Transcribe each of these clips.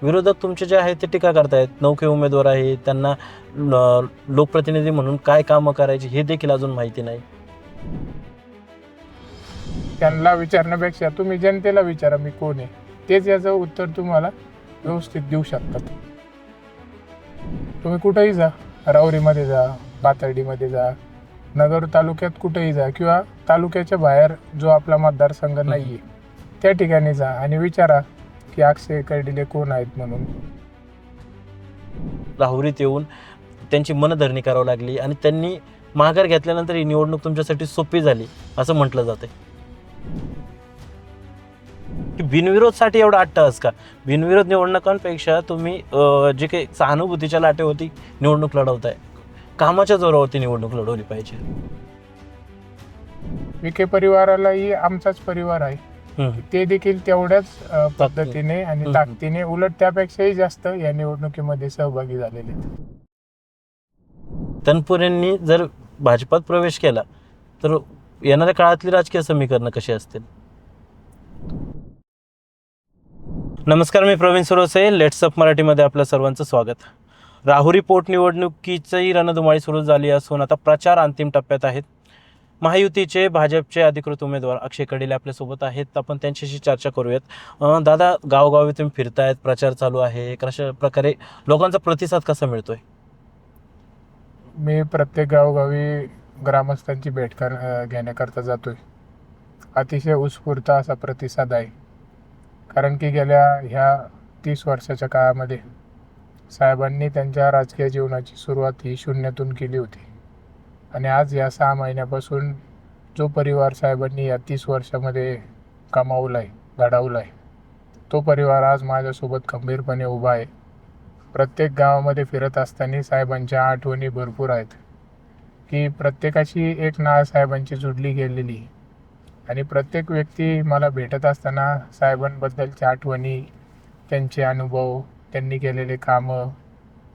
विरोधक तुमचे जे आहेत ते टीका करतायत, नौके उमेदवार आहे, त्यांना लोकप्रतिनिधी म्हणून काय कामं करायची हे देखील अजून माहिती नाही. त्यांना विचारण्यापेक्षा तुम्ही जनतेला विचारा मी कोण आहे, तेच याचं उत्तर तुम्हाला व्यवस्थित देऊ शकतात. तुम्ही कुठेही जा, राऊरीमध्ये जा, पाथर्डीमध्ये जा, नगर तालुक्यात कुठेही जा किंवा तालुक्याच्या बाहेर जो आपला मतदारसंघ नाही आहे त्या ठिकाणी जा आणि विचारा की अक्षय कर्डिले कोण आहेत म्हणून. राहुरीत येऊन त्यांची मनधरणी करावी लागली आणि त्यांनी माघार घेतल्यानंतर ही निवडणूक तुमच्यासाठी सोपी झाली असं म्हटलं जाते. बिनविरोधसाठी एवढा अट्टहास का? बिनविरोध निवडणुकांपेक्षा तुम्ही जे काही सहानुभूतीच्या लाटेवरती निवडणूक लढवताय, कामाच्या जोरावरती निवडणूक लढवली पाहिजे. विखे परिवारालाही आमचाच परिवार आहे, ते देखील तेवढ्याच पद्धतीने आणि ताकदीने, उलट त्यापेक्षाही जास्त या निवडणुकीमध्ये सहभागी झालेले आहेत. तनपुरेंनी जर भाजपात प्रवेश केला तर येणाऱ्या काळातली राजकीय समीकरणं कशी असतील? नमस्कार, मी प्रवीण सुरोसे. लेट्स अप मराठीमध्ये आपल्या सर्वांचं स्वागत. राहुरी पोटनिवडणुकीची रणधुमाळी सुरू झाली असून आता प्रचार अंतिम टप्प्यात आहेत. महायुतीचे भाजपचे अधिकृत उमेदवार अक्षय कर्डिले आपल्यासोबत आहेत. आपण त्यांच्याशी चर्चा करूयात. दादा, गावोगावी तुम्ही फिरतायत, प्रचार चालू आहे, कशा प्रकारे लोकांचा प्रतिसाद कसा मिळतोय? मी प्रत्येक गावोगावी ग्रामस्थांची भेट घेण्याकरता जातोय. अतिशय उत्स्फूर्त असा प्रतिसाद आहे, कारण की गेल्या ह्या 30 वर्षाच्या काळामध्ये साहेबांनी त्यांच्या राजकीय जीवनाची सुरुवात ही शून्यातून केली होती आणि आज या 6 महिन्यापासून जो परिवार साहेबांनी या 30 वर्षामध्ये कमावला आहे, घडवला आहे, तो परिवार आज माझ्यासोबत खंबीरपणे उभा आहे. प्रत्येक गावामध्ये फिरत असताना साहेबांच्या आठवणी भरपूर आहेत, की प्रत्येकाची एक नाळ साहेबांची जुडली गेलेली आणि प्रत्येक व्यक्ती मला भेटत असताना साहेबांबद्दलच्या आठवणी, त्यांचे अनुभव, त्यांनी केलेले कामं,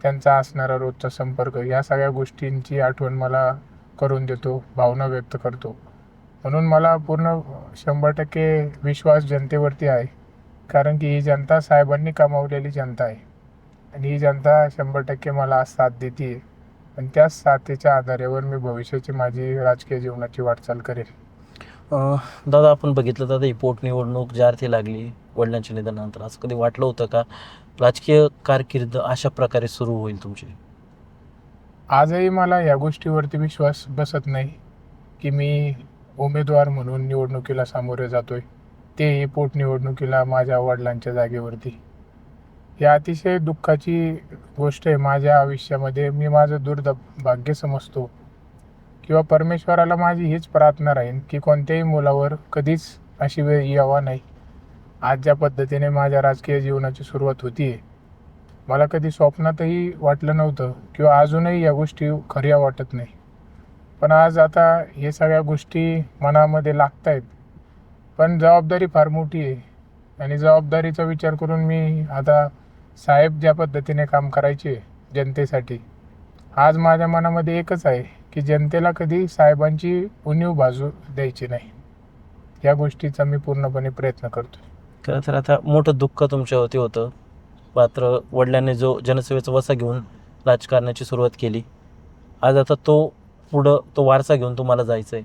त्यांचा असणारा रोजचा संपर्क, या सगळ्या गोष्टींची आठवण मला करून देतो, भावना व्यक्त करतो. म्हणून मला पूर्ण 100% विश्वास जनतेवरती आहे, कारण की ही जनता साहेबांनी कमावलेली जनता आहे आणि ही जनता 100% मला साथ देते आणि त्याच साथीच्या आधारावर मी भविष्याची माझी राजकीय जीवनाची वाटचाल करेन. दादा, आपण बघितलं दादा, ही पोटनिवडणूक ज्या अर्थी लागली वडिलांच्या निधनानंतर, असं कधी वाटलं होतं का राजकीय कारकीर्द अशा प्रकारे सुरू होईल तुमची? आजही मला या गोष्टीवरती विश्वास बसत नाही की मी उमेदवार म्हणून निवडणुकीला सामोरे जातोय, तेही पोटनिवडणुकीला माझ्या वडिलांच्या जागेवरती. ही अतिशय दुःखाची गोष्ट आहे माझ्या आयुष्यामध्ये. मी माझं दुर्भाग्य समजतो किंवा परमेश्वराला माझी हीच प्रार्थना राहील की कोणत्याही मुलावर कधीच अशी वेळ यावा नाही. आज ज्या पद्धतीने माझ्या राजकीय जीवनाची सुरुवात होती आहे, मला कधी स्वप्नातही वाटलं नव्हतं किंवा अजूनही या गोष्टी खऱ्या वाटत नाही. पण आज आता हे सगळ्या गोष्टी मनामध्ये लागत आहेत, पण जबाबदारी फार मोठी आहे आणि जबाबदारीचा विचार करून मी आता साहेब ज्या पद्धतीने काम करायचे जनतेसाठी, आज माझ्या मनामध्ये एकच आहे की जनतेला कधी साहेबांची उणीव बाजू द्यायची नाही. या गोष्टीचा मी पूर्णपणे प्रयत्न करतो. खरं तर आता मोठं दुःख तुमच्यावरती होतं. मात्र वडिलांनी जो जनसेवेचा वसा घेऊन राजकारणाची सुरुवात केली, आज आता तो वारसा घेऊन तुम्हाला जायचं आहे.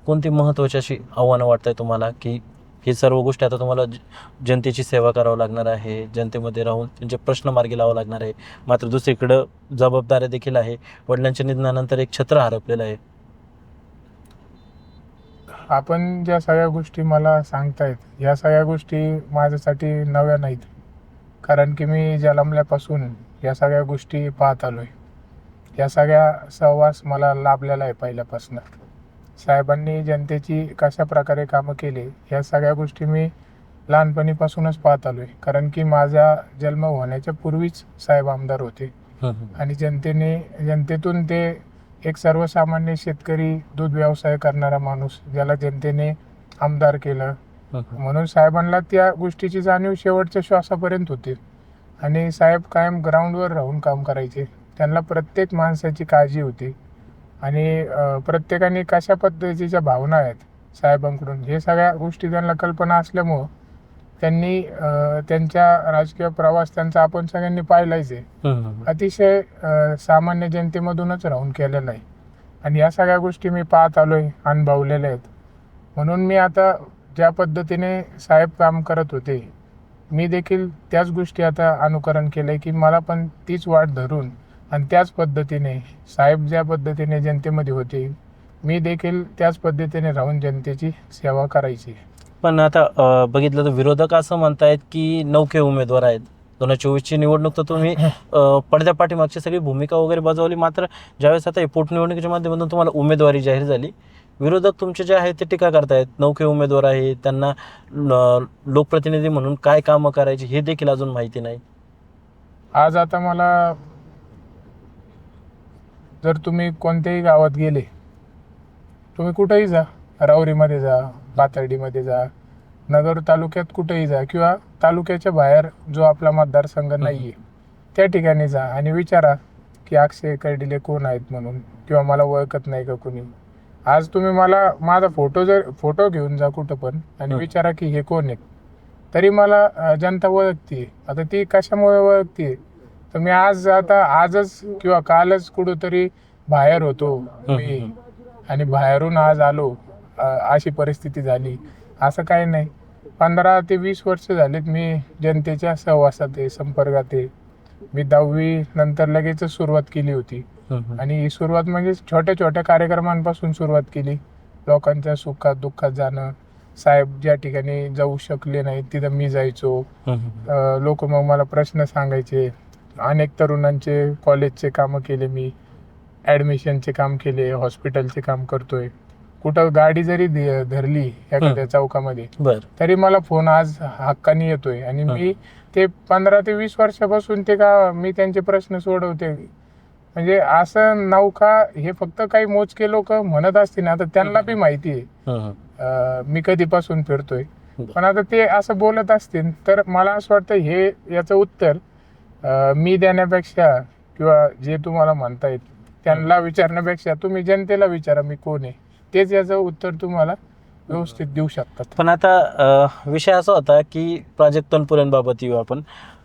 कोणती महत्त्वाची अशी आव्हानं वाटत आहे तुम्हाला की ही सर्व गोष्टी आता तुम्हाला जनतेची सेवा करावं लागणार आहे, जनतेमध्ये राहून त्यांचे प्रश्न मार्गी लावावं लागणार आहे, मात्र दुसरीकडं जबाबदाऱ्या देखील आहे. वडिलांच्या निधनानंतर एक छत्र हरपलेलं आहे. आपण ज्या सगळ्या गोष्टी मला सांगतायत, या सगळ्या गोष्टी माझ्यासाठी नव्या नाहीत, कारण की मी जन्मल्यापासून या सगळ्या गोष्टी पाहत आलो आहे. या सगळ्या सहवास मला लाभलेला आहे पहिल्यापासून. साहेबांनी जनतेची कशा प्रकारे कामं केली ह्या सगळ्या गोष्टी मी लहानपणीपासूनच पाहत आलो आहे, कारण की माझा जन्म होण्याच्या पूर्वीच साहेब आमदार होते आणि जनतेतून ते एक सर्वसामान्य शेतकरी, दूध व्यवसाय करणारा माणूस, ज्याला जनतेने आमदार केलं, म्हणून साहेबांना त्या गोष्टीची जाणीव शेवटच्या श्वासापर्यंत होती आणि साहेब कायम ग्राउंडवर राहून काम करायचे. त्यांना प्रत्येक माणसाची काळजी होती आणि प्रत्येकाने कशा पद्धतीच्या भावना आहेत साहेबांकडून, हे सगळ्या गोष्टी त्यांना कल्पना असल्यामुळं त्यांनी त्यांच्या राजकीय प्रवास त्यांचा आपण सगळ्यांनी पाहिलाच आहे. अतिशय सामान्य जनतेमधूनच राहून केलेला आहे आणि या सगळ्या गोष्टी मी पाहत आलोय, अनुभवलेल्या आहेत. म्हणून मी आता ज्या पद्धतीने साहेब काम करत होते, मी देखील त्याच गोष्टी आता अनुकरण केलंय की मला पण तीच वाट धरून आणि त्याच पद्धतीने साहेब ज्या पद्धतीने जनतेमध्ये होते, मी देखील त्याच पद्धतीने राहून जनतेची सेवा करायची. पण आता बघितलं तर विरोधक असं म्हणतायत की नौके उमेदवार आहेत. 2024ची निवडणूक तर तुम्ही पडद्या पाठीमागची सगळी भूमिका वगैरे बजावली, मात्र ज्यावेळेस आता पोटनिवडणुकीच्या माध्यमातून तुम्हाला उमेदवारी जाहीर झाली, विरोधक तुमचे जे आहेत ते टीका करतायत. नौके उमेदवार आहेत, त्यांना लोकप्रतिनिधी म्हणून काय कामं करायची हे देखील अजून माहिती नाही. आज आता मला जर तुम्ही कोणत्याही गावात गेले, तुम्ही कुठेही जा, राऊरीमध्ये जा, पाथर्डीमध्ये जा, नगर तालुक्यात कुठेही जा किंवा तालुक्याच्या बाहेर जो आपला मतदारसंघ नाही आहे त्या ठिकाणी जा आणि विचारा की अक्षय कर्डिले कोण आहेत म्हणून, किंवा मला ओळखत नाही का कोणी. आज तुम्ही मला माझा फोटो घेऊन जा कुठं पण आणि विचारा की हे कोण आहेत, तरी मला जनता ओळखते. आता ती कशामुळे ओळखते, तर मी आजच किंवा कालच कुठंतरी बाहेर होतो मी आणि बाहेरून आज आलो, अशी परिस्थिती झाली. असं काही नाही, 15 ते 20 वर्ष झालेत मी जनतेच्या सहवासात आहे, संपर्कात आहे. मी 10वी नंतर लगेच सुरुवात केली होती आणि सुरुवात म्हणजे छोट्या छोट्या कार्यक्रमांपासून सुरुवात केली. लोकांच्या सुखात दुःखात जाणं, साहेब ज्या ठिकाणी जाऊ शकले नाही तिथं मी जायचो. लोक मग मला प्रश्न सांगायचे. अनेक तरुणांचे कॉलेजचे कामं केले मी, ॲडमिशनचे काम केले, हॉस्पिटलचे काम करतोय. कुठं गाडी जरी धरली एखाद्या चौकामध्ये तरी मला फोन आज हक्काने येतोय आणि मी ते 15 ते 20 वर्षापासून मी त्यांचे प्रश्न सोडवते. म्हणजे असं नौका हे फक्त काही मोजके लोक म्हणत असतील ना, तर त्यांना बी माहिती आहे मी कधीपासून फिरतोय. पण आता ते असं बोलत असतील तर मला असं वाटतं हे याचं उत्तर मी देण्यापेक्षा किंवा जे तुम्हाला म्हणतायत त्यांना विचारण्यापेक्षा तुम्ही जनतेला विचारा मी कोण आहे, तेच याचं उत्तर तुम्हाला व्यवस्थित देऊ शकतात. पण आता विषय असा होता की प्राजक्त तनपुरेंबाबत येऊ आपण.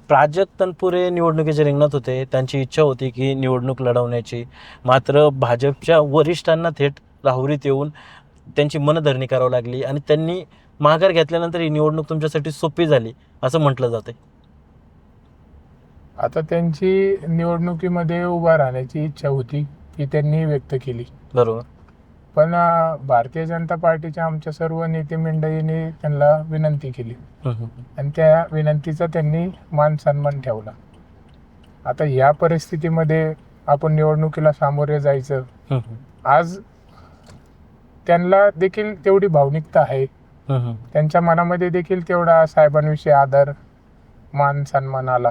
प्राजक्त तनपुरे निवडणुकीच्या रिंगणात होते, त्यांची इच्छा होती की निवडणूक लढवण्याची, मात्र भाजपच्या वरिष्ठांना थेट राहुरीत येऊन त्यांची मनधरणी करावी लागली आणि त्यांनी माघार घेतल्यानंतर ही निवडणूक तुमच्यासाठी सोपी झाली असं म्हटलं जातंय. आता त्यांची निवडणुकीमध्ये उभा राहण्याची इच्छा होती ही त्यांनी व्यक्त केली, बरोबर. पण भारतीय जनता पार्टीच्या आमच्या सर्व नेते मंडळींनी त्यांना विनंती केली आणि त्या विनंतीचा त्यांनी मान सन्मान ठेवला. आता या परिस्थितीमध्ये आपण निवडणुकीला सामोरे जायचं, आज त्यांना देखील तेवढी भावनिकता आहे, त्यांच्या मनामध्ये देखील तेवढा साहेबांविषयी आदर मान सन्मान आला.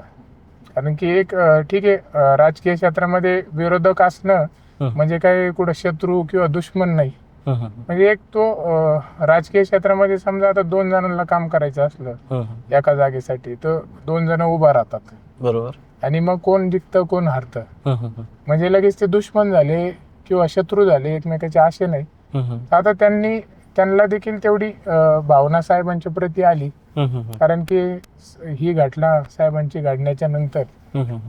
कारण की एक ठीक आहे, राजकीय क्षेत्रामध्ये विरोधक असणं म्हणजे काही कुठं शत्रू किंवा दुश्मन नाही. म्हणजे एक तो राजकीय क्षेत्रामध्ये समजा आता 2 जणांना काम करायचं असलं एका जागेसाठी, तर 2 जण उभा राहतात, बरोबर, आणि मग कोण जिंकतं कोण हारतं, म्हणजे लगेच ते दुश्मन झाले किंवा शत्रू झाले एकमेकाचे, असे नाही. आता त्यांना देखील तेवढी भावना साहेबांच्या प्रती आली, कारण की ही घटना साहेबांची घडण्याच्या नंतर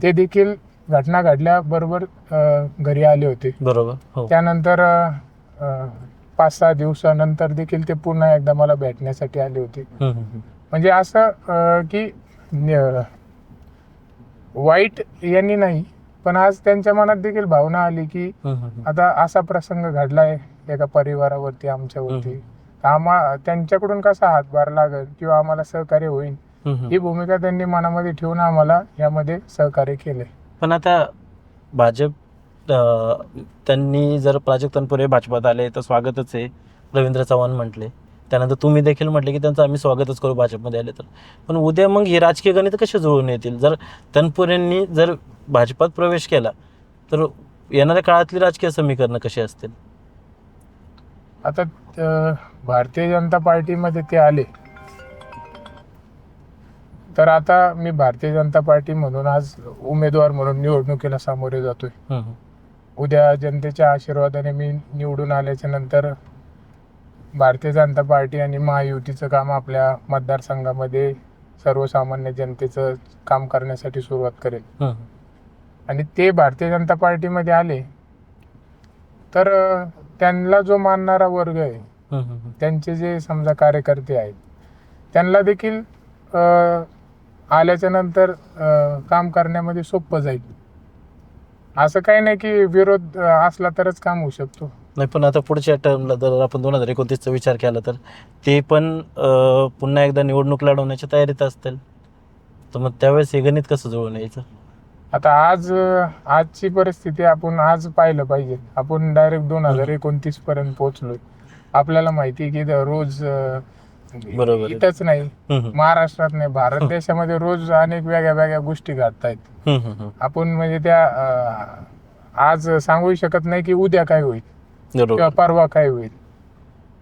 ते देखील घटना घडल्या बरोबर घरी आले होते, बरोबर. त्यानंतर 5-6 दिवसानंतर देखील ते पुन्हा एकदा मला भेटण्यासाठी आले होते. म्हणजे असं की वाईट यांनी नाही, पण आज त्यांच्या मनात देखील भावना आली की आता असा प्रसंग घडलाय एका परिवारावरती, आमच्यावरती, त्यांच्याकडून कसा हातभार लागेल किंवा आम्हाला सहकार्य होईल, ही भूमिका त्यांनी मनामध्ये ठेवून आम्हाला यामध्ये सहकार्य केले. पण आता भाजप त्यांनी जर प्राजक्त तनपुरे भाजपात आले तर स्वागतच आहे, रवींद्र चव्हाण म्हटले, त्यानंतर तुम्ही देखील म्हटले की त्यांचं आम्ही स्वागतच करू भाजपमध्ये आले तर. पण उद्या मग ही राजकीय गणित कशी जुळून येतील? जर तनपुरेंनी जर भाजपात प्रवेश केला तर येणाऱ्या काळातली राजकीय समीकरणं कशी असतील? आता भारतीय जनता पार्टीमध्ये ते आले तर आता मी भारतीय जनता पार्टी म्हणून आज उमेदवार म्हणून निवडणुकीला सामोरे जातोय. उद्या जनतेच्या आशीर्वादाने मी निवडून आल्याच्या नंतर भारतीय जनता पार्टी आणि महायुतीचं काम आपल्या मतदारसंघामध्ये सर्वसामान्य जनतेचं काम करण्यासाठी सुरुवात करेल. हम्म. आणि ते भारतीय जनता पार्टीमध्ये आले तर त्यांना जो मानणारा वर्ग आहे, हम्म. हम्म. त्यांचे जे समजा कार्यकर्ते आहेत, त्यांना देखील आल्याच्या नंतर काम करण्यामध्ये सोपं जाईल. असं काही नाही की विरोध असला तरच काम होऊ शकतो. नाही, पण आता पुढच्या टर्मला जर आपण 2029चा विचार केला तर ते पण पुन्हा एकदा निवडणूक लढवण्याच्या तयारीत असतील, तर मग त्यावेळेस हे गणित कसं जुळून यायचं? आता आजची परिस्थिती आपण आज पाहिलं पाहिजे. आपण डायरेक्ट 2029 पर्यंत पोहोचलोय. आपल्याला माहिती आहे की रोज बरोबर आहे. इथंच नाही, हम्म. महाराष्ट्रात नाही, भारत देशामध्ये रोज अनेक वेगळ्या वेगळ्या गोष्टी घडतायत. हम्म. हम्म. आपण म्हणजे त्या आज सांगू शकत नाही की उद्या काय होईल बरोबर. किंवा परवा काय होईल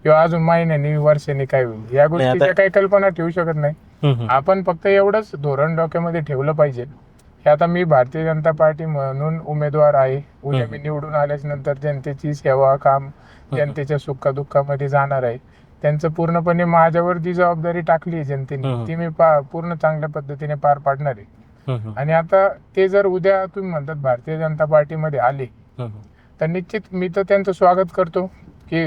किंवा अजून महिन्यानी वर्षांनी काय होईल, या गोष्टीच्या काही कल्पना ठेवू शकत नाही. हम्म. आपण फक्त एवढंच धोरण डोक्यामध्ये ठेवलं पाहिजे की आता मी भारतीय जनता पार्टी म्हणून उमेदवार आहे. उद्या मी निवडून आल्याच्या नंतर जनतेची सेवा, काम, जनतेच्या सुखदुःखामध्ये जाणार आहे. त्यांचं पूर्णपणे माझ्यावर जी जबाबदारी टाकली आहे जनतेने, ती मी पूर्ण चांगल्या पद्धतीने पार पाडणार आहे. हम्म. आणि आता ते जर उद्या तुम्ही म्हणतात भारतीय जनता पार्टीमध्ये आले हम्म. तर निश्चित मी तर त्यांचं स्वागत करतो की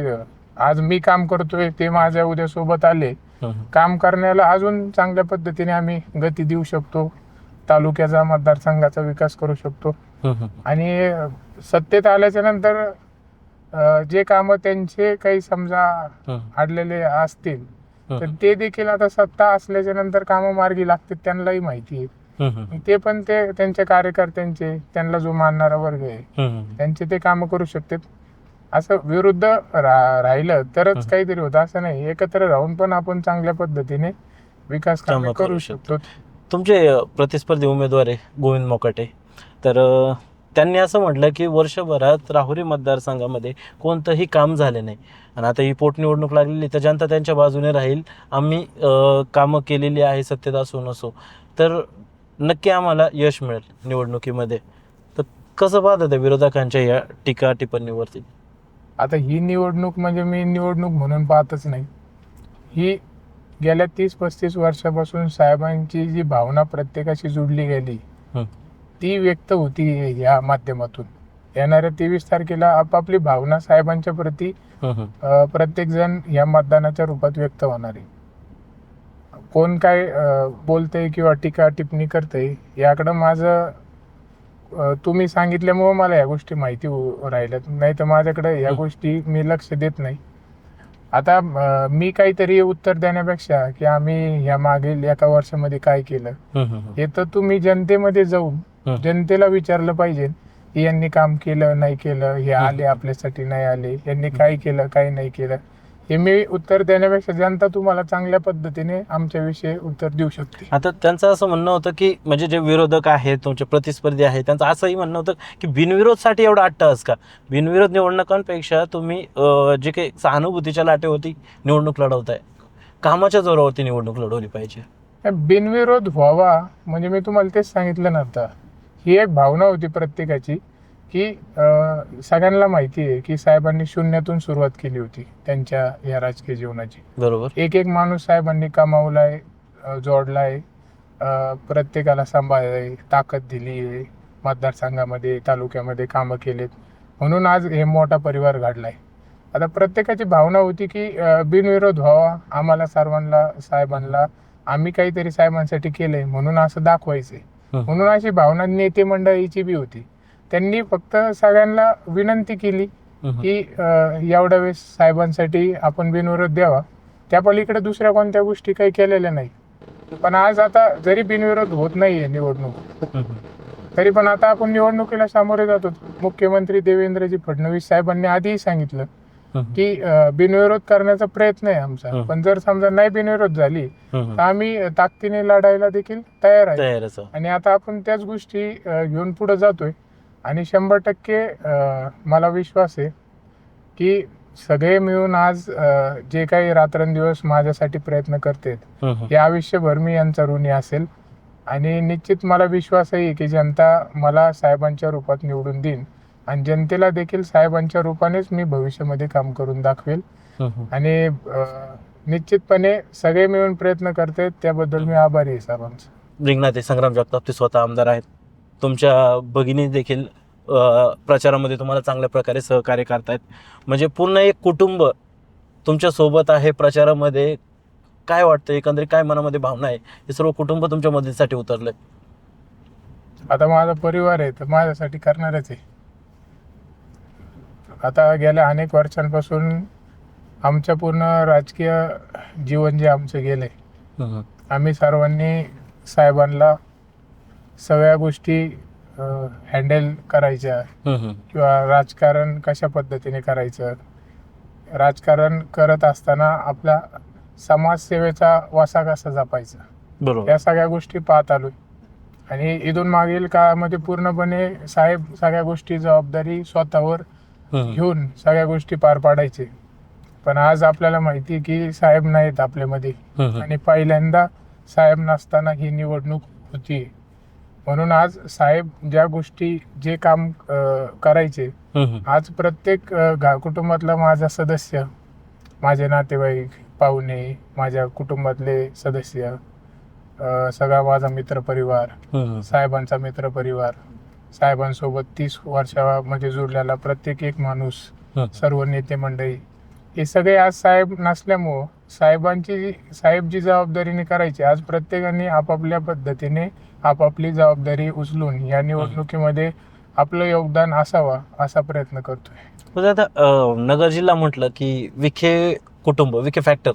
आज मी काम करतोय, ते माझ्या उद्या सोबत आले. हम्म. काम करण्याला अजून चांगल्या पद्धतीने आम्ही गती देऊ शकतो. तालुक्याचा, मतदारसंघाचा विकास करू शकतो. हम्म. आणि सत्तेत आल्याच्या नंतर जे कामं त्यांचे काही समजा अडलेले असतील तर ते देखील आता सत्ता असल्याच्या नंतर कामं मार्गी लागतील, त्यांनाही माहिती आहे. ते पण ते त्यांच्या कार्यकर्त्यांचे, त्यांना जो मानणारा वर्ग आहे त्यांचे ते कामं करू शकतात. असं विरुद्ध राहिलं तरच काहीतरी होतं, असं नाही. एकत्र राहून पण आपण चांगल्या पद्धतीने विकास कामे करू शकतो. तुमचे प्रतिस्पर्धी उमेदवार आहे गोविंद मोकाटे, तर त्यांनी असं म्हटलं की वर्षभरात राहुरी मतदारसंघामध्ये कोणतंही काम झाले नाही आणि आता ही पोटनिवडणूक लागलेली तर जनता त्यांच्या बाजूने राहील. आम्ही कामं केलेली आहे, सत्तेत असो नसो, तर नक्की आम्हाला यश मिळेल निवडणुकीमध्ये. तर कसं पाहता त्या विरोधकांच्या या टीका टिप्पणीवरती? आता ही निवडणूक म्हणजे मी निवडणूक म्हणून पाहतच नाही. ही गेल्या 30-35 वर्षापासून साहेबांची जी भावना प्रत्येकाशी जुडली गेली ती व्यक्त होती या माध्यमातून. येणाऱ्या 23 तारखेला आपापली भावना साहेबांच्या प्रती प्रत्येक जण या मतदानाच्या रूपात व्यक्त होणार आहे. कोण काय बोलतंय किंवा टीका टिप्पणी करतंय याकडं माझं तुम्ही सांगितल्यामुळं मला या गोष्टी माहिती राहिल्यात, नाही तर माझ्याकडे या गोष्टी मी लक्ष देत नाही. आता मी काहीतरी उत्तर देण्यापेक्षा की आम्ही या मागील एका वर्षामध्ये काय केलं हे तर तुम्ही जनतेमध्ये जाऊन जनतेला विचारलं पाहिजे की यांनी काम केलं नाही केलं, हे आले आपल्यासाठी नाही आले, यांनी काय केलं काय नाही केलं, हे मी उत्तर देण्यापेक्षा जनता तुम्हाला चांगल्या पद्धतीने आमच्याविषयी उत्तर देऊ शकते. आता त्यांचं असं म्हणणं होतं की म्हणजे जे विरोधक आहेत, तुमचे प्रतिस्पर्धी आहेत, त्यांचं असंही म्हणणं होतं की बिनविरोधसाठी एवढा अट्टहास का? बिनविरोध निवडणुकांपेक्षा तुम्ही जे काही सहानुभूतीच्या लाटेवरती निवडणूक लढवताय, कामाच्या जोरावरती निवडणूक लढवली पाहिजे. बिनविरोध व्हावा म्हणजे मी तुम्हाला तेच सांगितलं ना, आता ही एक भावना होती प्रत्येकाची की सगळ्यांना माहिती आहे की साहेबांनी शून्यातून सुरुवात केली होती त्यांच्या या राजकीय जीवनाची. बरोबर. एक एक माणूस साहेबांनी कमावलाय, जोडलाय, प्रत्येकाला सांभाळलाय, ताकद दिली आहे, मतदारसंघामध्ये तालुक्यामध्ये कामं केलेत, म्हणून आज हे मोठा परिवार घडलाय. आता प्रत्येकाची भावना होती की बिनविरोध व्हावा, आम्हाला सर्वांना साहेबांना आम्ही काहीतरी साहेबांसाठी केलंय म्हणून असं दाखवायचंय, म्हणून अशी भावना नेते मंडळीची बी होती. त्यांनी फक्त सगळ्यांना विनंती केली की एवढ्या वेळेस साहेबांसाठी आपण बिनविरोध द्यावा, त्या पलीकडे दुसऱ्या कोणत्या गोष्टी काही केलेल्या नाही. पण आज आता जरी बिनविरोध होत नाहीये निवडणूक, तरी पण आता आपण निवडणुकीला सामोरे जातो. मुख्यमंत्री देवेंद्रजी फडणवीस साहेबांनी आधीही सांगितलं की बिनविरोध करण्याचा प्रयत्न आहे आमचा, पण जर समजा नाही बिनविरोध झाली तर आम्ही ताकदीने लढायला देखील तयार आहे. आणि आता आपण त्याच गोष्टी घेऊन पुढे जातोय. आणि 100% मला विश्वास आहे की सगळे मिळून आज जे काही रात्रंदिवस माझ्यासाठी प्रयत्न करतात हे आयुष्यभर मी यांचा ऋणी असेल. आणि निश्चित मला विश्वास आहे की जनता मला साहेबांच्या रूपात निवडून देईन आणि जनतेला देखील साहेबांच्या रूपानेच मी भविष्यामध्ये काम करून दाखवेल. आणि निश्चितपणे सगळे मिळून प्रयत्न करतात, त्याबद्दल मी आभारी आहे सर्वांचा. रिंगणात आहे संग्राम जगताप, ते स्वतः आमदार आहेत. तुमच्या भगिनी देखील प्रचारामध्ये तुम्हाला चांगल्या प्रकारे सहकार्य करतायत. म्हणजे पूर्ण एक कुटुंब तुमच्या सोबत आहे प्रचारामध्ये. काय वाटतं एकंदरीत, काय मनामध्ये भावना आहे? हे सर्व कुटुंब तुमच्या मदतीसाठी उतरलंय. आता माझा परिवार आहे तर माझ्यासाठी करणारच आहे. आता गेल्या अनेक वर्षांपासून आमच्या पूर्ण राजकीय जीवन जे आमचं गेलंय, आम्ही सर्वांनी साहेबांना सगळ्या गोष्टी हँडल करायच्या किंवा राजकारण कशा पद्धतीने करायचं, राजकारण करत असताना आपला समाजसेवेचा वासा कसा जपायचा, बरोबर. या सगळ्या गोष्टी पाहत आलोय. आणि इथून मागील काळामध्ये पूर्णपणे साहेब सगळ्या गोष्टी जबाबदारी स्वतःवर घेऊन सगळ्या गोष्टी पार पाडायचे. पण आज आपल्याला माहिती आहे की साहेब नाहीत आपल्यामध्ये, आणि पहिल्यांदा साहेब नसताना ही निवडणूक होती. म्हणून आज साहेब ज्या गोष्टी जे काम करायचे, आज प्रत्येक कुटुंबातला माझा सदस्य, माझे नातेवाईक, पाहुणे, माझ्या कुटुंबातले सदस्य, सगळा माझा मित्रपरिवार, साहेबांचा मित्रपरिवार, साहेबांसोबत 30 वर्षामध्ये जुळलेला प्रत्येक एक माणूस, सर्व नेते मंडळी, हे सगळे आज साहेब नसल्यामुळं साहेब जी जबाबदारीने करायची, आज प्रत्येकाने आपापल्या पद्धतीने आपापली जबाबदारी उचलून या निवडणुकीमध्ये आपलं योगदान असावा असा प्रयत्न करतोय. म्हणजे आता नगर जिल्हा म्हटलं की विखे कुटुंब, विखे फॅक्टर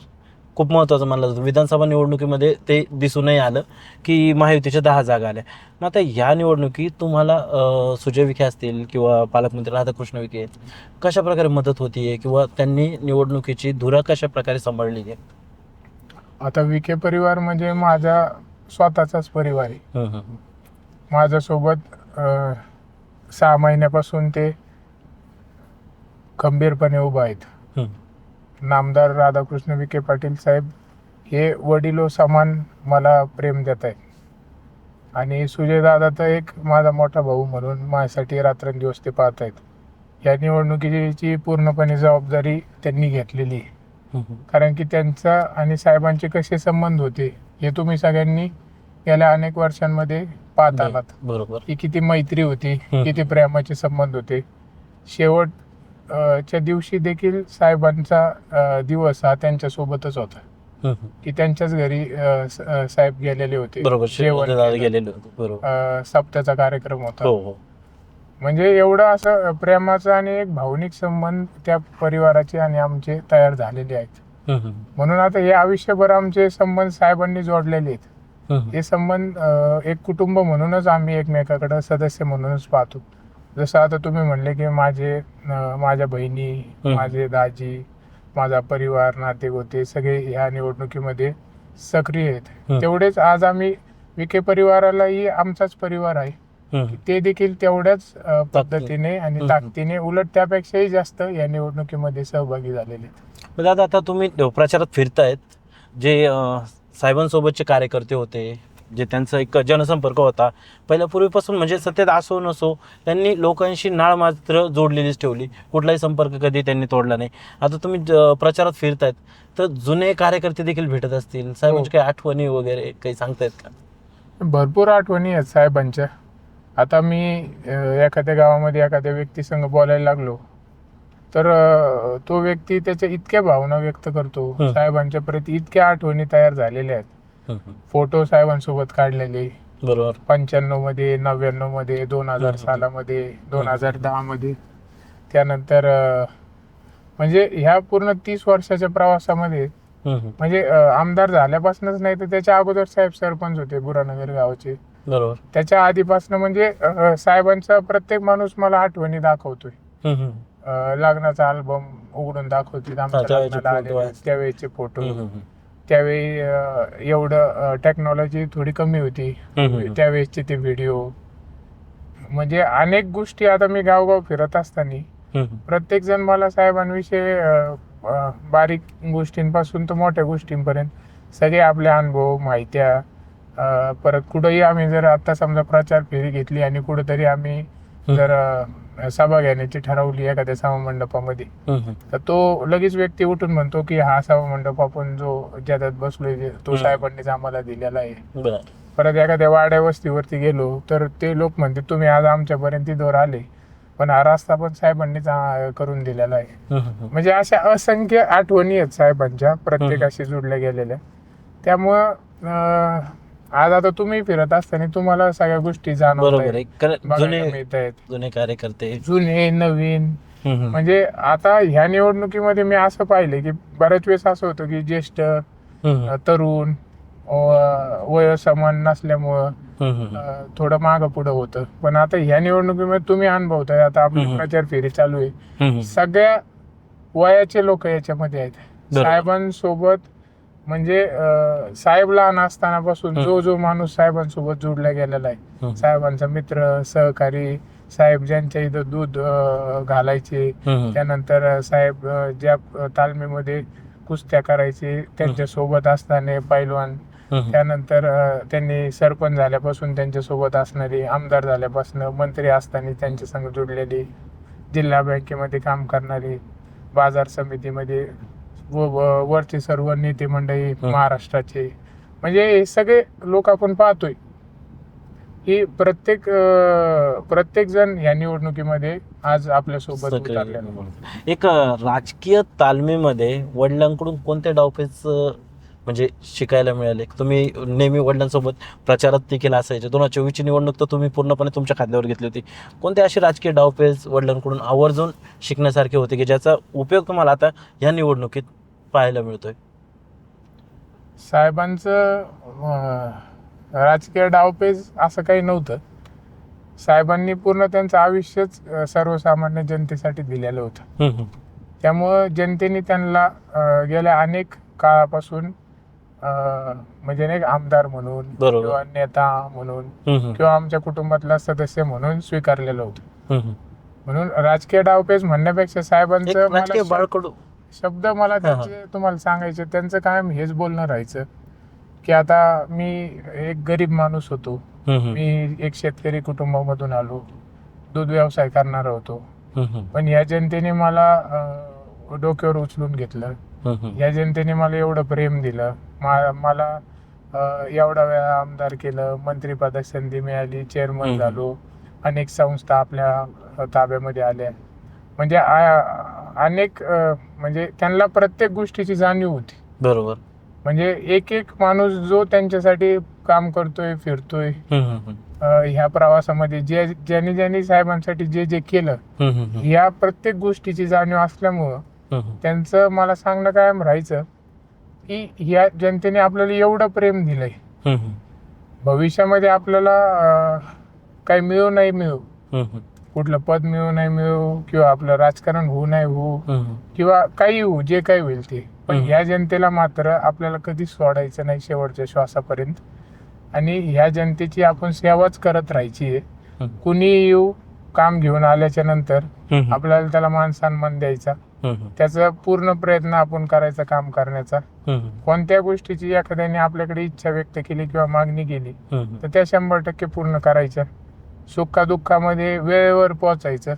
खूप महत्त्वाचं मानलं जातं. विधानसभा निवडणुकीमध्ये ते दिसूनही आलं की महायुतीच्या 10 जागा आल्या. मग आता ह्या निवडणुकीत तुम्हाला सुजय विखे असतील किंवा पालकमंत्री राधाकृष्ण विखे कशा प्रकारे मदत होतीये किंवा त्यांनी निवडणुकीची धुरा कशा प्रकारे सांभाळली आहे? आता विखे परिवार म्हणजे माझा स्वतःचाच परिवार आहे. माझ्यासोबत 6 महिन्यापासून ते खंबीरपणे उभा आहेत. नामदार राधाकृष्ण विखे पाटील साहेब हे वडिलो समान मला प्रेम देत आहेत. आणि सुजय दादा तर एक माझा मोठा भाऊ म्हणून माझ्यासाठी रात्रंदिवस ते पाहत आहेत. या निवडणुकीची पूर्णपणे जबाबदारी त्यांनी घेतलेली आहे. कारण की त्यांचा आणि साहेबांचे कसे संबंध होते हे तुम्ही सगळ्यांनी गेल्या अनेक वर्षांमध्ये पाहत आलात. बरोबर. की किती मैत्री होती, किती प्रेमाचे संबंध होते. शेवटच्या दिवशी देखील साहेबांचा दिवस हा त्यांच्यासोबतच होता. की त्यांच्याच घरी साहेब गेलेले होते. बरोबर. जेवण सप्त्याचा कार्यक्रम होता. हो हो. म्हणजे एवढं असं प्रेमाचं आणि एक भावनिक संबंध त्या परिवाराचे आणि आमचे तयार झालेले आहेत. म्हणून आता हे आयुष्यभर आमचे संबंध साहेबांनी जोडलेले आहेत. हे संबंध एक कुटुंब म्हणूनच आम्ही एकमेकाकडे सदस्य म्हणूनच पाहतो. जसं आता तुम्ही म्हणले की माझ्या बहिणी, माझे दाजी, माझा परिवार, नातेगोते सगळे ह्या निवडणुकीमध्ये सक्रिय आहेत. तेवढेच आज आम्ही विखे परिवारालाही आमचाच परिवार आहे. ते देखील तेवढ्याच पद्धतीने आणि ताकदीने, उलट त्यापेक्षाही जास्त या निवडणुकीमध्ये सहभागी झालेले आहेत. दादा, आता तुम्ही प्रचारात फिरतायत, जे साहेबांसोबतचे कार्यकर्ते होते, जे त्यांचा एक जनसंपर्क होता पहिल्या पूर्वीपासून, म्हणजे सत्तेत असो नसो त्यांनी लोकांशी नाळ मात्र जोडलेलीच ठेवली. कुठलाही संपर्क कधी त्यांनी तोडला नाही. आता तुम्ही प्रचारात फिरतायत तर जुने कार्यकर्ते देखील भेटत असतील, साहेबांची काही आठवणी वगैरे काही सांगतायत का? भरपूर आठवणी आहेत साहेबांच्या. आता मी एखाद्या गावामध्ये एखाद्या व्यक्तीसंग बोलायला लागलो तर तो व्यक्ती त्याच्या इतक्या भावना व्यक्त करतो, साहेबांच्या प्रती इतक्या आठवणी तयार झालेल्या आहेत. फोटो साहेबांसोबत काढलेले, बरोबर, 95 मध्ये, 99 मध्ये, 2000 सालामध्ये, 2010 मध्ये, त्यानंतर म्हणजे ह्या पूर्ण 30 वर्षाच्या प्रवासामध्ये, म्हणजे आमदार झाल्यापासूनच नाही तर त्याच्या अगोदर साहेब सरपंच होते बुरानगर गावाचे. बरोबर. त्याच्या आधीपासून म्हणजे साहेबांचा प्रत्येक माणूस मला आठवणी दाखवतोय. लग्नाचा अल्बम उघडून दाखवतील आमच्या लग्नाला आलेले त्यावेळेचे फोटो. त्यावेळी एवढं टेक्नॉलॉजी थोडी कमी होती, त्यावेळेसचे ते व्हिडिओ, म्हणजे अनेक गोष्टी. आता मी गावगाव फिरत असताना प्रत्येक जण मला साहेबांविषयी बारीक गोष्टींपासून तर मोठ्या गोष्टींपर्यंत सगळे आपले अनुभव, माहित्या, परत कुठंही आम्ही जर आता समजा प्रचार फेरी घेतली आणि कुठंतरी आम्ही जर सभा घेण्याची ठरवली एखाद्या सभा मंडपामध्ये, तर तो लगेच व्यक्ती उठून म्हणतो की हा सभा मंडप आपण जो ज्याच्यात बसलोय तो साहेबांनीच आम्हाला दिलेला आहे. बरं. परत एखाद्या वाड्या वस्तीवरती गेलो तर ते लोक म्हणते तुम्ही आज आमच्यापर्यंत इथवर आले, पण हा रस्ता पण साहेबांनीच करून दिलेला आहे. म्हणजे अशा असंख्य आठवणी आहेत साहेबांच्या प्रत्येकाशी जुडल्या गेलेल्या. त्यामुळं आज आता तुम्ही फिरत असताना तुम्हाला सगळ्या गोष्टी बरोबर जाणवत आहे. कारण जुने मिळत आहेत, जुने कार्यकर्ते. जुने नवीन. हम्म. म्हणजे आता ह्या निवडणुकीमध्ये मी असं पाहिलं की बऱ्याच वेळेस असं होतं की ज्येष्ठ तरुण वयोसमान नसल्यामुळं थोडं मागं पुढं होतं. पण आता ह्या निवडणुकीमध्ये तुम्ही अनुभवताय, आता आपली प्रचार फेरी चालू आहे, सगळ्या वयाचे लोक याच्यामध्ये आहेत साहेबांसोबत. म्हणजे साहेब लहान असतानापासून जो माणूस साहेबांसोबत जोडला गेलेला आहे, साहेबांचा मित्र सहकारी, साहेब ज्यांच्या इथं दूध घालायचे, त्यानंतर साहेब ज्या तालमीमध्ये कुस्त्या करायचे त्यांच्या सोबत असताना पैलवान, त्यानंतर त्यांनी सरपंच झाल्यापासून त्यांच्या सोबत असणारी, आमदार झाल्यापासून मंत्री असताना त्यांच्या संग जोडलेली, जिल्हा बँकेमध्ये काम करणारी, बाजार समितीमध्ये वरचे सर्व नेते मंडळी महाराष्ट्राचे. म्हणजे हे सगळे लोक आपण पाहतोय की प्रत्येक जण या निवडणुकीमध्ये आज आपल्या सोबत उतरलेला. एक राजकीय तालमीमध्ये वडिलांकडून कोणते डावपेच म्हणजे शिकायला मिळाले? तुम्ही नेहमी वडिलांसोबत प्रचारात देखील असायचे. 2024ची निवडणूक तर तुम्ही पूर्णपणे तुमच्या खांद्यावर घेतली होती. कोणते असे राजकीय डावपेच वडिलांकडून आवर्जून शिकण्यासारखे होते की ज्याचा उपयोग तुम्हाला आता या निवडणुकीत पाहायला मिळतोय? साहेबांचं राजकीय डावपेच असं काही नव्हतं. साहेबांनी पूर्ण त्यांचं आयुष्यच सर्वसामान्य जनतेसाठी दिलेलं होतं. त्यामुळं जनतेने त्यांना गेल्या अनेक काळापासून म्हणजे नाही आमदार म्हणून किंवा नेता म्हणून किंवा आमच्या कुटुंबातला सदस्य म्हणून स्वीकारलेलं होतं. म्हणून राजकीय डावपेच म्हणण्यापेक्षा साहेबांचं शब्द मला त्यांचे तुम्हाला सांगायचे, त्यांचं कायम हेच बोलणं राहायचं की आता मी एक गरीब माणूस होतो, मी एक शेतकरी कुटुंबामधून आलो, दूध व्यवसाय करणार होतो, पण या जनतेने मला डोक्यावर उचलून घेतलं, या जनतेने मला एवढं प्रेम दिलं, मला एवढा वेळा आमदार केलं, मंत्रिपदाची संधी मिळाली, चेअरमन झालो, अनेक संस्था आपल्या ताब्यामध्ये आल्या. म्हणजे अनेक म्हणजे त्यांना प्रत्येक गोष्टीची जाणीव होती. बरोबर. म्हणजे एक माणूस जो त्यांच्यासाठी काम करतोय, फिरतोय ह्या प्रवासामध्ये, ज्यांनी साहेबांसाठी जे केलं, या प्रत्येक गोष्टीची जाणीव असल्यामुळं त्यांचं मला सांगणं कायम राहायचं की ह्या जनतेने आपल्याला एवढं प्रेम दिलंय, भविष्यामध्ये आपल्याला काही मिळू नाही मिळू, कुठलं पद मिळू नाही मिळू किंवा आपलं राजकारण होऊ नाही होऊ किंवा काही होऊ, जे काही होईल ते, पण ह्या जनतेला मात्र आपल्याला कधीच सोडायचं नाही शेवटच्या श्वासापर्यंत. आणि ह्या जनतेची आपण सेवाच करत राहायची आहे. कुणी येऊ काम घेऊन आल्याच्या नंतर आपल्याला त्याला मान सन्मान द्यायचा, त्याचा पूर्ण प्रयत्न आपण करायचा काम करण्याचा. कोणत्या गोष्टीची एखाद्याने आपल्याकडे इच्छा व्यक्त केली किंवा मागणी केली तर त्या 100% पूर्ण करायच्या. सुखादुःखामध्ये वेळेवर पोहोचायचं.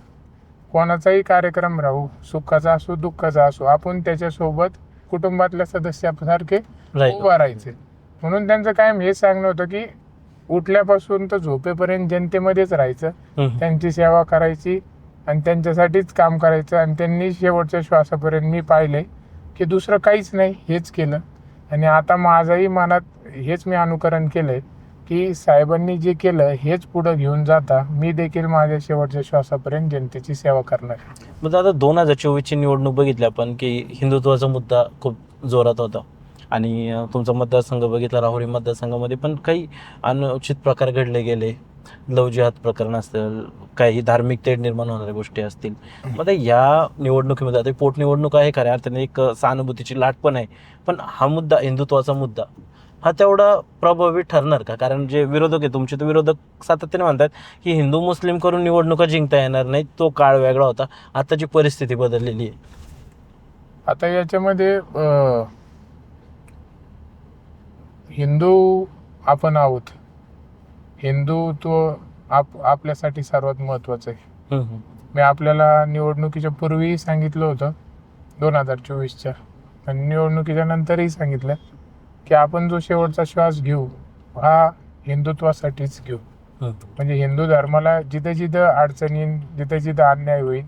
कोणाचाही कार्यक्रम राहू, सुखाचा असो दुःखाचा असो, आपण त्याच्यासोबत कुटुंबातल्या सदस्यासारखे उभा राहायचे. म्हणून त्यांचं कायम हे सांगणं होतं की उठल्यापासून तर झोपेपर्यंत जनतेमध्येच राहायचं, त्यांची सेवा करायची आणि त्यांच्यासाठीच काम करायचं. आणि त्यांनी शेवटच्या श्वासापर्यंत मी पाहिले की दुसरं काहीच नाही, हेच केलं. आणि आता माझ्याही मनात हेच मी अनुकरण केलंय की साहेबांनी जे केलं हेच पुढं घेऊन जाता मी देखील माझ्या शेवटच्या श्वासापर्यंत जनतेची सेवा करणार. मग आता 2024ची निवडणूक बघितली आपण की हिंदुत्वाचा मुद्दा खूप जोरात होता आणि तुमचा मतदारसंघ बघितला, राहुरी मतदारसंघामध्ये पण काही अनुचित प्रकार घडले गेले, लव जिहाद प्रकरण असतील, काही धार्मिक तेढ निर्माण होणाऱ्या गोष्टी असतील. मग या निवडणुकीमध्ये आता पोटनिवडणूक आहे, खऱ्या अर्थाने एक सहानुभूतीची लाट पण आहे, पण हा मुद्दा हिंदुत्वाचा मुद्दा हा तेवढा प्रभावी ठरणार का? कारण जे विरोधक आहे तुमचे, तर विरोधक सातत्याने म्हणतात की हिंदू मुस्लिम करून निवडणुका जिंकता येणार नाही, तो काळ वेगळा होता, आताची परिस्थिती बदललेली आहे. आता याच्यामध्ये हिंदू आपण आहोत, हिंदुत्व आपल्यासाठी सर्वात महत्त्वाचं आहे. मी आपल्याला निवडणुकीच्या पूर्वीही सांगितलं होतं 2024च्या, आणि निवडणुकीच्या नंतरही सांगितलं की आपण जो शेवटचा श्वास घेऊ हा हिंदुत्वासाठीच घेऊ. म्हणजे हिंदू धर्माला जिथं जिथं अडचणी, जिथं जिथं अन्याय होईल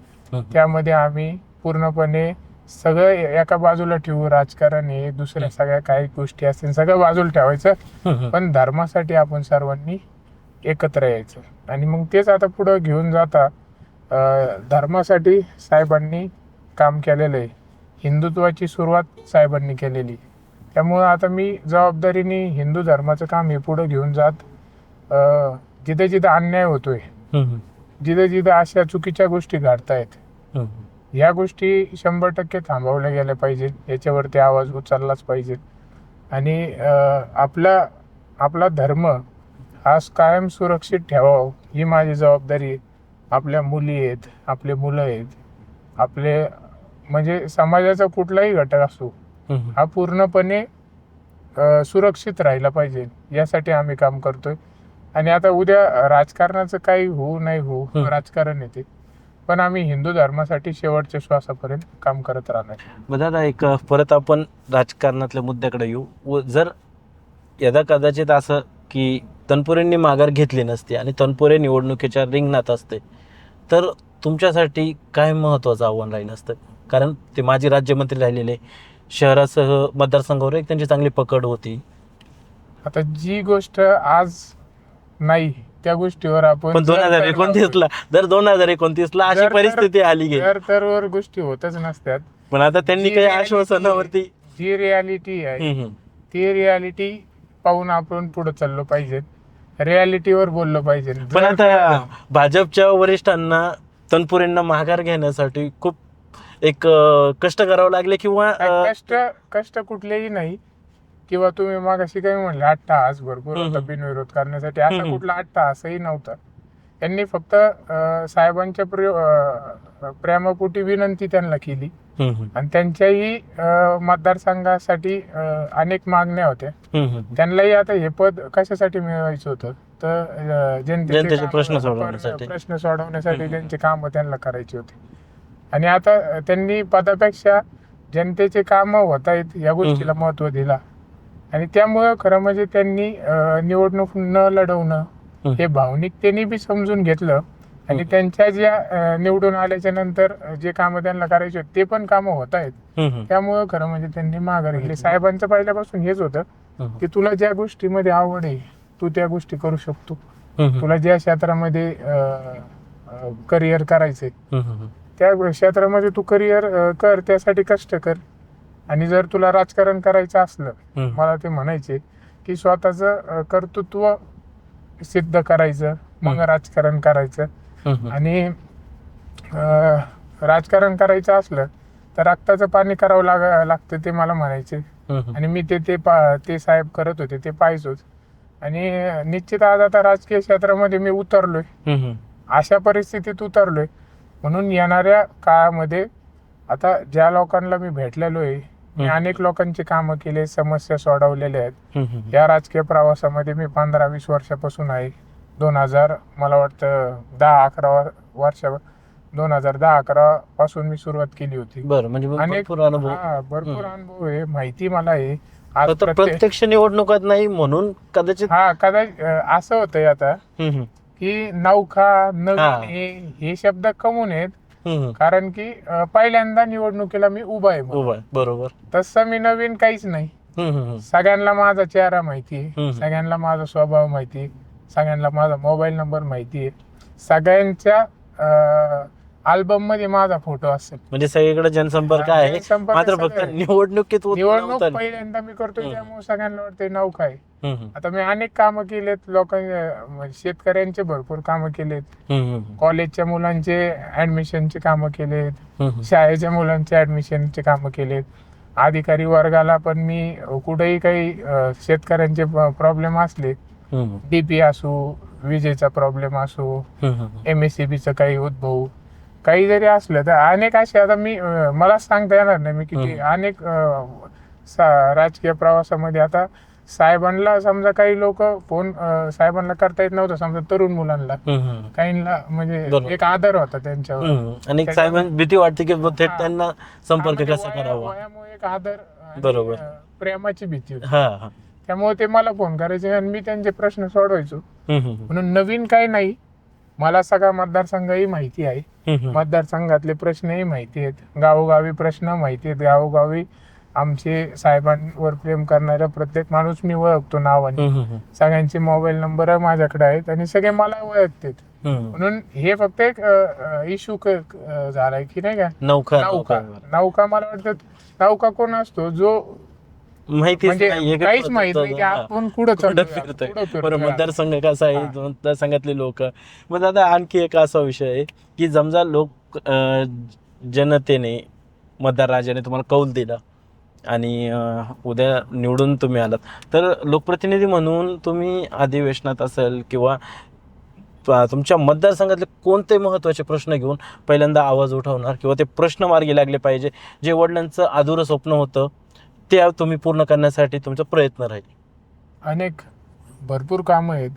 त्यामध्ये आम्ही पूर्णपणे सगळं एका बाजूला ठेवू. राजकारण हे दुसऱ्या सगळ्या काही गोष्टी असतील सगळं बाजूला ठेवायचं, पण धर्मासाठी आपण सर्वांनी एकत्र यायचं. आणि मग तेच आता पुढं घेऊन जाता धर्मासाठी साहेबांनी काम केलेलं आहे. हिंदुत्वाची सुरुवात साहेबांनी केलेली. त्यामुळं आता मी जबाबदारीने हिंदू धर्माचं काम हे पुढं घेऊन जात जिथे जिथे अन्याय होतोय, जिथे जिथे अशा चुकीच्या गोष्टी घडतायत, ह्या गोष्टी 100% थांबवल्या गेल्या पाहिजेत. याच्यावरती आवाज उचललाच पाहिजे. आणि आपला धर्म आज कायम सुरक्षित ठेवावं ही माझी जबाबदारी आहे. आपल्या मुली आहेत, आपले मुलं आहेत, आपले म्हणजे समाजाचा कुठलाही घटक असो हा पूर्णपणे सुरक्षित राहिला पाहिजे, यासाठी आम्ही काम करतोय. आणि आता उद्या राजकारणाचं काही होऊ नाही होऊ, राजकारण येते, पण आम्ही हिंदू धर्मासाठी शेवटच्या श्वासापर्यंत काम करत राहणार. दादा एक परत आपण राजकारणातल्या मुद्द्याकडे येऊ. व जर यदा कदाचित असं की तनपुरेंनी माघार घेतली नसती आणि तनपुरे निवडणुकीच्या रिंगणात असते, तर तुमच्यासाठी काय महत्त्वाचं आव्हान राहिलं असतं? कारण ते माजी राज्यमंत्री राहिलेले, शहरासह मतदारसंघावर एक त्यांची चांगली पकड होती. आता जी गोष्ट आज नाही त्या गोष्टीवर आपण पण 2029ला जर 2029ला अशी परिस्थिती आली गेली तर गोष्टी होतच नसतात. पण आता त्यांनी काही आश्वासनावरती जी रियालिटी आहे ती रियालिटी पाहून आपण पुढे चाललो पाहिजे, रियालिटीवर बोललो पाहिजे. पण आता भाजपच्या वरिष्ठांना तनपुरेंना माघार घेण्यासाठी खूप एक कष्ट करावं लागले किंवा कष्ट कुठलेही नाही. किंवा तुम्ही मागाशी काही म्हणले 8 तास भरपूर होता बिनविरोध करण्यासाठी, असा कुठला 8 तासही नव्हता. त्यांनी फक्त साहेबांच्या प्रेमापोटी विनंती त्यांना केली आणि त्यांच्याही मतदारसंघासाठी अनेक मागण्या होत्या. त्यांनाही आता हे पद कशासाठी मिळवायचं होतं, तर जनतेचे प्रश्न सोडवण्यासाठी त्यांचे काम त्यांना करायचे होते. आणि आता त्यांनी पदापेक्षा जनतेचे काम होत आहेत या गोष्टीला महत्त्व दिला. आणि त्यामुळं खरं म्हणजे त्यांनी निवडणूक न लढवणं हे भावनिकतेने बी समजून घेतलं. आणि त्यांच्या ज्या निवडून आल्याच्या नंतर जे कामं त्यांना करायचे होते ते पण कामं होत आहेत. त्यामुळं खरं म्हणजे त्यांनी माघार घेतली. साहेबांचं पहिल्यापासून हेच होतं की तुला ज्या गोष्टीमध्ये आवड आहे तू त्या गोष्टी करू शकतो. तुला ज्या क्षेत्रामध्ये करिअर करायचंय त्या क्षेत्रामध्ये तू करिअर कर, त्यासाठी कष्ट कर. आणि जर तुला राजकारण करायचं असलं, मला ते म्हणायचे की स्वतःचं कर्तृत्व सिद्ध करायचं, मग राजकारण करायचं. आणि राजकारण करायचं असलं तर रक्ताचं पाणी करावं लागतं, ते मला म्हणायचे. आणि मी ते साहेब करत होते ते पाहिजोच. आणि निश्चित आज आता राजकीय क्षेत्रामध्ये मी उतरलोय, अशा परिस्थितीत उतरलोय. म्हणून येणाऱ्या काळामध्ये आता ज्या लोकांना मी भेटलेलो आहे, मी अनेक लोकांची कामं केली, समस्या सोडवलेल्या आहेत. या राजकीय प्रवासामध्ये मी 15-20 वर्षापासून आहे. 2000 मला वाटतं 2010-11 पासून मी सुरुवात केली होती. म्हणजे भरपूर अनुभव आहे, माहिती मला आहे. आज प्रत्यक्ष निवडणुकात नाही म्हणून कदाचित असं होतंय आता की नौखा नवीन हे शब्द कमून आहेत. कारण की पहिल्यांदा निवडणुकीला मी उभा आहे. बरोबर. तसं मी नवीन काहीच नाही. सगळ्यांना माझा चेहरा माहिती आहे, सगळ्यांना माझा स्वभाव माहिती आहे, सगळ्यांना माझा मोबाईल नंबर माहिती आहे, सगळ्यांच्या अल्बम मध्ये माझा फोटो असेल. म्हणजे सगळीकडे जनसंपर्क आहे. मात्र फक्त निवडणूक पहिल्यांदा मी करतोय त्यामुळे सगळ्यांना वाटतंय नौका आहे. आता मी अनेक कामं केलेत, शेतकऱ्यांचे भरपूर कामं केलेत, कॉलेजच्या मुलांचे ऍडमिशनचे कामं केलेत, शाळेच्या मुलांचे ऍडमिशनचे कामं केलेत. अधिकारी वर्गाला पण मी कुठेही काही शेतकऱ्यांचे प्रॉब्लेम असले, डीपी असो, विजेचा प्रॉब्लेम असो, MSCBचं काही उद्भव काही जरी असलं तर अनेक असे, आता मला सांगता येणार नाही मी किती अनेक राजकीय प्रवासामध्ये आता साहेबांना समजा काही लोक फोन साहेबांना करता येत नव्हतं, समजा तरुण मुलांना काहींना म्हणजे बरोबर. एक आदर होता त्यांच्यावर. आणि साहेबांना भीती वाटते की बुवा थेट हा. त्यांना संपर्क म्हणजे कसा करावा. वयामुळे एक आदर आणि, बरोबर. प्रेमाची भीती होती. हा. त्यामुळे ते मला फोन करायचे आणि मी त्यांचे प्रश्न सोडवायचो. हम्म. म्हणून नवीन काही नाही, मला सगळा मतदारसंघही माहिती आहे, मतदारसंघातले प्रश्नही माहिती आहेत, गावोगावी प्रश्न माहिती आहेत, गावोगावी आमचे साहेबांवर प्रेम करणारा प्रत्येक माणूस मी ओळखतो नावाने. सगळ्यांचे मोबाईल नंबर माझ्याकडे आहेत आणि सगळे मला ओळखतात. म्हणून हे फक्त एक इश्यू झालाय की नाही का, नौका मला वाटतं नौका कोण असतो जो माहिती म्हणजे काहीच माहित नाही की आपण कुठं फिरतोय. मतदारसंघ कसा आहे, मतदारसंघातले लोक. मग दादा आणखी एक असा विषय आहे की समजा लोक जनतेने मतदार राजाने तुम्हाला कौल दिला आणि उद्या निवडून तुम्ही आलात, तर लोकप्रतिनिधी म्हणून तुम्ही अधिवेशनात असेल किंवा तुमच्या मतदारसंघातले कोणते महत्त्वाचे प्रश्न घेऊन पहिल्यांदा आवाज उठवणार किंवा ते प्रश्न मार्गी लागले पाहिजे, जे वडिलांचं अधुरं स्वप्न होतं ते तुम्ही पूर्ण करण्यासाठी तुमचा प्रयत्न राहील? अनेक भरपूर कामं आहेत.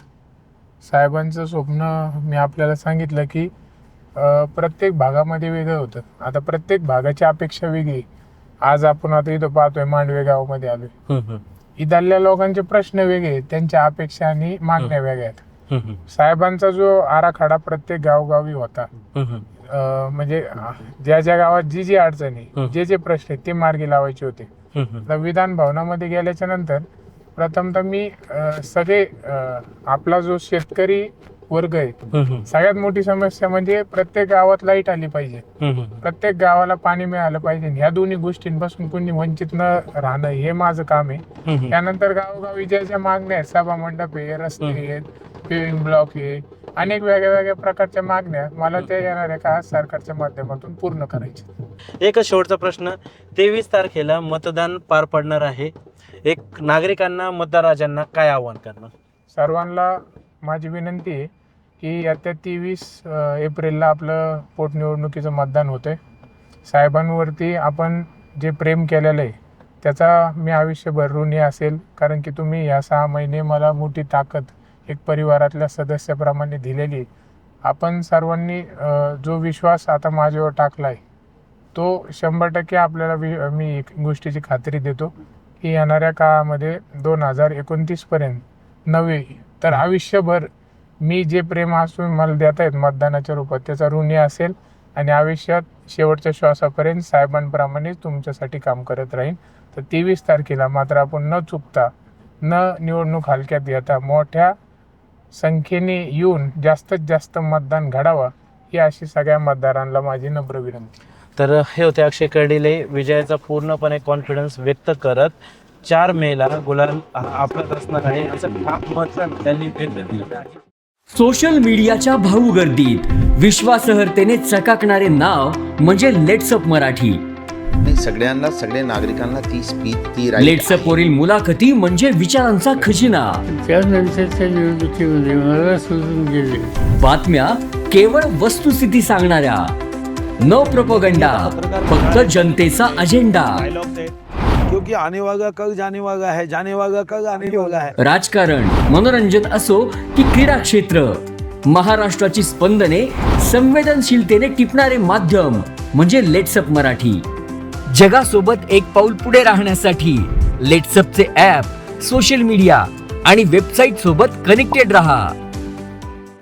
साहेबांचं स्वप्न मी आपल्याला सांगितलं की प्रत्येक भागामध्ये वेगळं होतं. आता प्रत्येक भागाची अपेक्षा वेगळी. आज आपण आता इथं पाहतोय मांडवे गावामध्ये आलोय, इथल्या लोकांचे प्रश्न वेगळे, त्यांच्या अपेक्षा आणि मागण्या वेगळ्या आहेत. साहेबांचा जो आराखडा प्रत्येक गावगावी होता, म्हणजे ज्या ज्या गावात जी जी अडचणी, जे प्रश्न आहेत ते मार्गी लावायचे होते. विधान भवनामध्ये गेल्याच्या नंतर प्रथमतः मी सगळे आपला जो शेतकरी वर्ग आहे, सगळ्यात मोठी समस्या म्हणजे प्रत्येक गावात लाईट आली पाहिजे, प्रत्येक गावाला पाणी मिळालं पाहिजे. ह्या दोन्ही गोष्टींपासून कोणी वंचित न राहणं हे माझं काम आहे. त्यानंतर गावोगावी ज्या ज्या मागण्या आहेत, सभा मंडप आहे, रस्ते आहेत, पेविंग ब्लॉक आहे, अनेक वेगळ्या वेगळ्या प्रकारच्या मागण्या मला त्या येणाऱ्या काळात सरकारच्या माध्यमातून पूर्ण करायच्या. एकच शेवटचा प्रश्न, 23 तारखेला मतदान पार पडणार आहे, एक नागरिकांना मतदार राजांना काय आव्हान करणार? सर्वांना माझी विनंती आहे की येत्या 23 एप्रिलला आपलं पोटनिवडणुकीचं मतदान होतंय. साहेबांवरती आपण जे प्रेम केलेलं आहे त्याचा मी आयुष्यभर ऋणी असेल, कारण की तुम्ही ह्या 6 महिने मला मोठी ताकद एक परिवारातल्या सदस्याप्रमाणे दिलेली. आपण सर्वांनी जो विश्वास आता माझ्यावर टाकला आहे तो 100% आपल्याला मी एक गोष्टीची खात्री देतो की येणाऱ्या काळामध्ये 2029 पर्यंत नव्हे तर आयुष्यभर मी जे प्रेम असून मला देता येत मतदानाच्या रूपात त्याचा ऋणी असेल आणि आयुष्यात शेवटच्या श्वासापर्यंत साहेबांप्रमाणे तुमच्यासाठी काम करत राहीन. तर 23 तारखेला मात्र आपण न चुकता, न निवडणूक हलक्यात घेता, मोठ्या संख्येने येऊन जास्तीत जास्त मतदान घडावा ही अशी सगळ्या मतदारांना माझी नम्र विनंती. तर हे होते अक्षय कर्डिले, विजयाचा पूर्णपणे कॉन्फिडन्स व्यक्त करत 4 मेला गुलाल आपलाच असणार आहे असं ठाम मत त्यांनी व्यक्त केलं आहे. सोशल मीडियाच्या भाऊ गर्दीत विश्वासार्हतेने चकाकणारे नाव म्हणजे लेट्सअप मराठी. सगळ्यांना, सगळ्या नागरिकांना ती स्पीच, ती लेट्सअप वरील मुलाखती म्हणजे विचारांचा खजिना. त्यानंतरच्या निवडणुकीमध्ये मला सोडून गेले. बातम्या केवळ वस्तुस्थिती सांगणाऱ्या, न प्रोपगंडा, फक्त जनतेचा अजेंडा. क्योंकि आने वाला कल जाने वाला है, जाने वाला कल आने वाला है. राजकारण, मनोरंजन असो की क्रीडा क्षेत्र, महाराष्ट्राची स्पंदने संवेदनशीलतेने टिपणारे माध्यम म्हणजे लेट्सअप मराठी. जगासोबत एक पाऊल पुढे राहण्यासाठी लेट्सअपचे ॲप, सोशल मीडिया आणि वेबसाईट सोबत कनेक्टेड रहा.